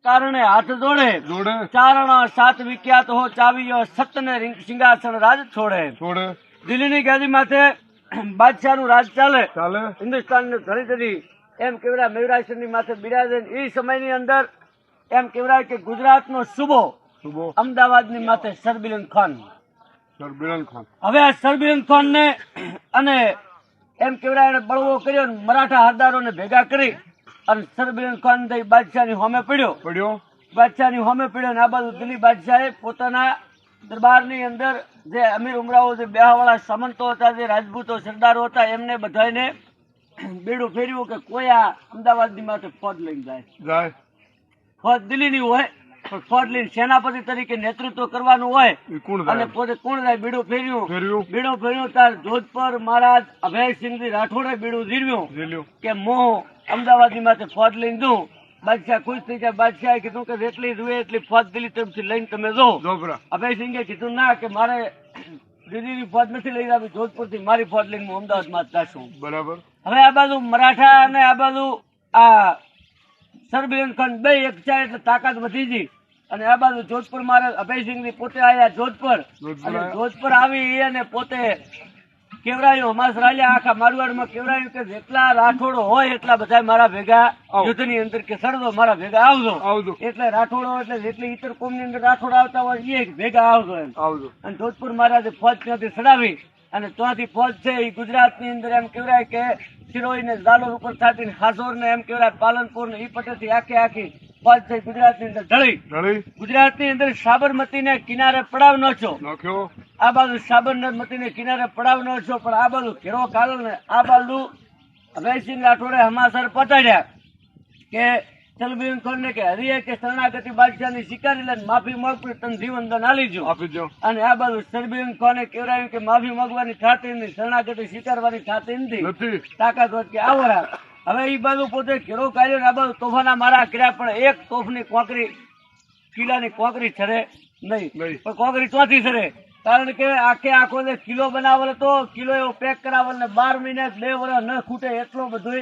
કારણે હાથ જોડે જોડે ચારણ સાત વિખ્યાત હો ચાવીઓ સતને સિંહાસન રાજ છોડે છોડે દિલ્હીની ગાદી માથે બાદશાહનું રાજ ચાલે ચાલે હિન્દુસ્તાનને ધણી ધરી એમ કેવડા મેવરાસની માથે બિરાજે એ સમયની અંદર એમ કેવડાય કે ગુજરાતનો સુબો સુબો અમદાવાદની માથે સરબિલન ખાન સરબિરન ખાન હવે આ સરબિલન ખાનને અને એમ કેવડાય એને બળવો કર્યો ને મરાઠા હરદારોને ભેગા કરી અને સરબિલન ખાન દઈ બાદશાહની હોમે પડ્યો પડ્યો બાદશાહની હોમે પડ્યો ને આ બાજુ દિલ્હી બાદશાહે પોતાના દરબારની અંદર જે અમીર ઉમરાઓ જે બ્યાહવાળા સામંતો હતા જે રાજપૂતો સરદારો હતા એમને બધાને બેડું ફેર્યું કે કોઈ આ અમદાવાદની માથે ફોજ લઈને જાય ફોજ દિલ્હીની હોય પણ ફોજ લઈને સેનાપતિ તરીકે નેતૃત્વ કરવાનું હોય એ કોણ અને જાય પોતે કોણ જાય બીડું ફેર્યું ફેર્યું બીડું ફેર્યું તાર જોધપુર મહારાજ અભયસિંહજી રાઠોડે બીડું જીર્યું જેલ્યો કે હું અમદાવાદની માથે ફોજ લઈને દઉં બાદશાહ ખુશ થઈ જાય બાદશાહે કીધું કે જેટલી જોઈએ એટલી ફોજ દિલ્હી તરફથી લઈને તમે જો જોબરા અભયસિંહે કીધું ના કે મારે દિલ્હીની ફોજ નથી લઈ આવી જોધપુરથી મારી ફોજ લઈને હું અમદાવાદમાં જ જાશું બરાબર હવે આ બાજુ મરાઠા અને આ બાજુ આ સરબિલન ખાન બે એક છે એટલે તાકાત વધી ગઈ અને આ બાજુ જોધપુર મારે અભયસિંહજી પોતે આવ્યા જોધપુર અને જોધપુર આવી અને પોતે કેવડાયું હમાસ રાલ્યા આખા મારવાડમાં કેવડાયું કે જેટલા રાઠોડો હોય એટલા બધા મારા ભેગા યુદ્ધની અંદર કે સરદો મારા ભેગા આવજો આવજો એટલે રાઠોડો એટલે જેટલી ઇતર કોમની અંદર રાઠોડ આવતા હોય એ ભેગા આવજો એમ આવજો અને જોધપુર મહારાજે ફોજ ત્યાંથી ચડાવી અને ત્યાંથી ફોજ છે એ ગુજરાતની અંદર એમ કહેવાય કે સિરોઈ ને ઝાલોર ઉપર થતી હાસોર ને એમ કહેવાય પાલનપુર ને એ પટેથી આખી ફોજ છે ગુજરાતની અંદર ઢળી ઢળી ગુજરાતની અંદર સાબરમતી ને કિનારે પડાવ નાખ્યો નાખ્યો આ બાજુ સાબરમતી ને કિનારે પડાવ નાખ્યો પણ આ બાજુ ઘેરો કાઢો ને આ બાજુ અભયસિંહ રાઠોડે હમાસર પતાડ્યા કે સરબિલન ખાન ને કે હરિએ કે શરણાગતિ બાદશાહની સ્વીકારી લે માફી માંગવી તને જીવન દાન આલી જો આપી દો અને આ બાજુ સરબિલન ખાને કહેવાયું કે માફી માંગવાની થતી નથી શરણાગતિ સ્વીકારવાની થતી નથી નથી તાકાત વધ કે આવો રાખ હવે એ બાજુ પોતે ઘેરો કાઢ્યો ને આ બાજુ તોફાના મારા કર્યા પણ એક તોફની કોકરી કિલ્લાની કોકરી છરે નહીં પણ કોકરી ચોથી છરે કારણ કે આખો જે કિલ્લો બનાવેલો હતો કિલ્લો એવો પેક કરાવેલો ને 12 મહિના 2 વર્ષ ન ખૂટે એટલો બધું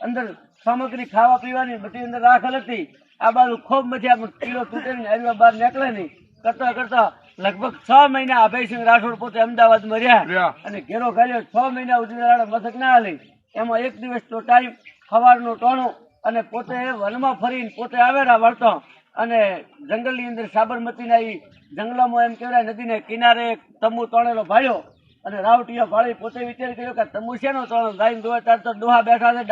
અંદર સામગ્રી ખાવા પીવાની બધી અંદર રાખેલ હતી આ બાજુ ખૂબ મજા પણ કિલ્લો તૂટે ને હરિવા બહાર નીકળે નહીં કરતા કરતા લગભગ 6 મહિના અભયસિંહ રાઠોડ પોતે અમદાવાદમાં રહ્યા અને ઘેરો ગાલ્યો 6 મહિના ઉજળાડા મથક ના હાલી એમાં એક દિવસ તો ટાઈમ સવારનું ટોણું અને પોતે વનમાં ફરીને પોતે આવેલા વળતો અને જંગલની અંદર સાબરમતીના એ જંગલોમાં એમ કહેવાય નદીને કિનારે એક તંબુ તણેલો ભાળ્યો અને રાવટીઓ ભાળી પોતે વિચાર કર્યો કે તંબુ શેનો તણો ગાઈને દોવા તાર તો ડોહા બેઠા છે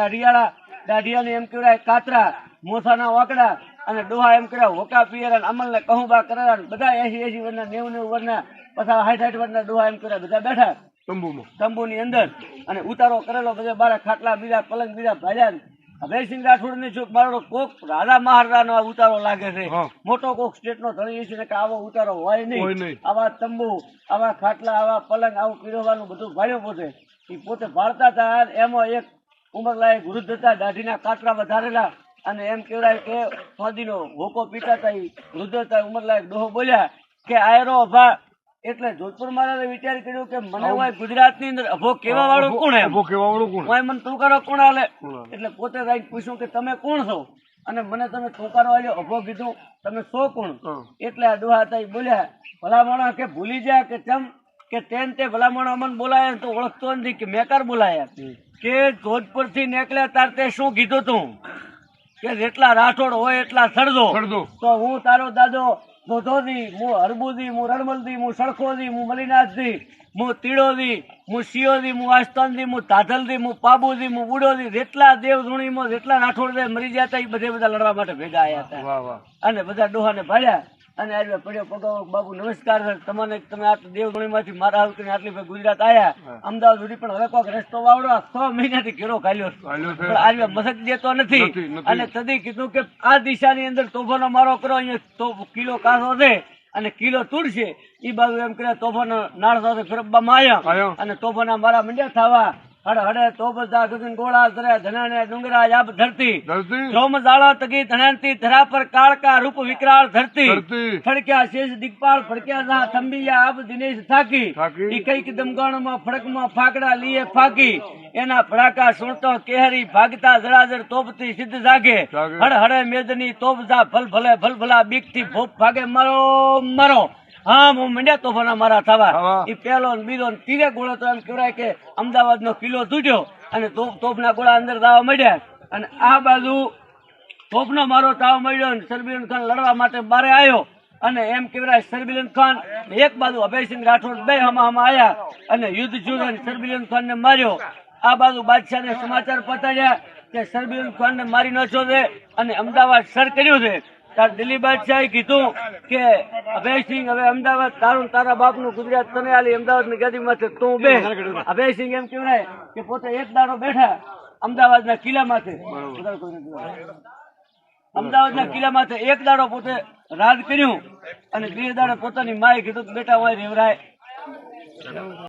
દાઢિયાને એમ કહેવાય કાતરા મોસાના વાકડા અને ડોહા એમ કહેવાય હોકા પિયરા અમલને કહુબા કરેલા બધા 80 વર્ષના 90 વર્ષના પાછા 60 વર્ષના ડોહા એમ કહેવાય બધા બેઠા તંબુની અંદર અને ઉતારો કરેલો બધા બારા ખાટલા બીજા પલંગ બીજા ભાડ્યા અભયસિંહ રાઠોડ ને જો મારો કોક રાજા મહારાજાનો આ ઉતારો લાગે છે મોટો કોક સ્ટેટ નો ધણી છે કે આવો ઉતારો હોય નહીં આવા તંબુ આવા ખાટલા આવા પલંગ આવું પીરવવાનું બધું ભાડ્યો પોતે ભાળતા હતા એમાં એક ઉંમરલાયક વૃદ્ધ હતા દાઢીના કાતરા વધારેલા અને એમ કહેવાય કે ફોજીનો હોકો પીતા હતા એ વૃદ્ધ હતા ઉંમરલાયક ડોહો બોલ્યા કે આયરો અભા એટલે જોધપુર મહારાજે વિચાર કર્યો કે મને હોય ગુજરાતની અંદર અભો કેવા વાળો કોણ એમ હોય મને તુકારો કોણ હાલે એટલે પોતે જઈને પૂછ્યું કે તમે કોણ છો અને મને તમે તુકારો આલ્યો અભો કીધું તમે છો કોણ એટલે આ ડોહા હતા બોલ્યા ભલામણો કે ભૂલી જાય કે ચમ કે તે ભલામણો અમને બોલાયા તો ઓળખતો નથી કે મેકાર બોલાયા કે જોધપુર થી નીકળ્યા તાર તે શું કીધું તું કે જેટલા રાઠોડ હોય એટલા સરદો તો હું તારો દાદો દોધોદી હું હરબુદી હું રણમલદી હું સળખોદી હું મલીનાથદી હું તીડોદી હું શિયોદી હું આસ્તાનદી હું તાધલદી હું પાબુદી હું ઉડોદી જેટલા દેવ ધૂણીમાં જેટલા રાઠોડ મરી ગયા હતા એ બધા લડવા માટે ભેગા આવ્યા હતા અને બધા ડોહાને ભાડ્યા અને આવ્યા પડ્યો પગો બાબુ નમસ્કાર તમને તમે આ દેવ ધૂણીમાંથી મારા હાલ કરીને આટલી ગુજરાત આવ્યા અમદાવાદ સુધી પણ હવે કોઈક રસ્તો વાવડો 6 મહિનાથી ઘેરો ખાલ્યો પણ આવ્યા મસક દેતો નથી અને તદી કીધું કે આ દિશાની અંદર તોફાનો મારો કરો અહીંયા તો કિલો કાસો છે અને કિલો તૂટશે એ બાજુ એમ કરે તોફાનો નાળ સાથે ફેરવવામાં આવ્યા અને તોફાના મારા મંડ્યા થવા હડ હડે તો બધા ગગન ગોળા ધરે ધનાને ડુંગરા યાબ ધરતી ધરતી રોમ જાળા તગી ધનાંતી ધરા પર કાળકા રૂપ વિકરાળ ધરતી ધરતી ફડક્યા શેષ દિગપાળ ફડક્યા જા થંબિયા આબ દિનેશ થાકી થાકી. ઈ કઈક દમગાણમાં ફડકમાં ફાકડા લીએ ફાકી એના ફડાકા સુણતો કેહરી ભાગતા જળાજળ તોપથી સિદ્ધ જાગે જાગે. હડ હડે મેદની તોપ જા ભલ ભલા બીકથી ભોપ ભાગે મારો મારો હા હું મંડ્યા તોફાના મારા થવા થવા. ઈ પહેલો ને બીજો ને ત્રીજે ગોળો તો એમ કહેવાય કે અમદાવાદ નો કિલ્લો તૂટ્યો અને તોપના ગોળા અંદર દાવા મળ્યા અને આ બાજુ તોપનો મારો તાવ મળ્યો ને સરબીરન ખાન લડવા માટે બારે આવ્યો અને એમ કહેવાય સરબીરન ખાન એક બાજુ અભયસિંહ રાઠોડ બે હમા આયા અને યુદ્ધ જુદ અને સરબીરન ખાન ને માર્યો આ બાજુ બાદશાહ ને સમાચાર પતાડ્યા કે સરબીરન ખાન ને મારી નાખ્યો છે અને અમદાવાદ સર કર્યું છે તાર દિલ્હી બાદશાહે કીધું કે અભયસિંહ હવે અમદાવાદ તારું ને તારા બાપનું ગુજરાત તને આલી અમદાવાદ ની ગાદીમાં છે તું બે અભયસિંહ એમ કહેવાય કે પોતે એક દાડો બેઠા અમદાવાદના કિલ્લામાંથી અમદાવાદના કિલ્લામાંથી એક દાડો પોતે રાજ કર્યું અને બે દાડો પોતાની માએ કીધું કે બેટા હોય રેવરાય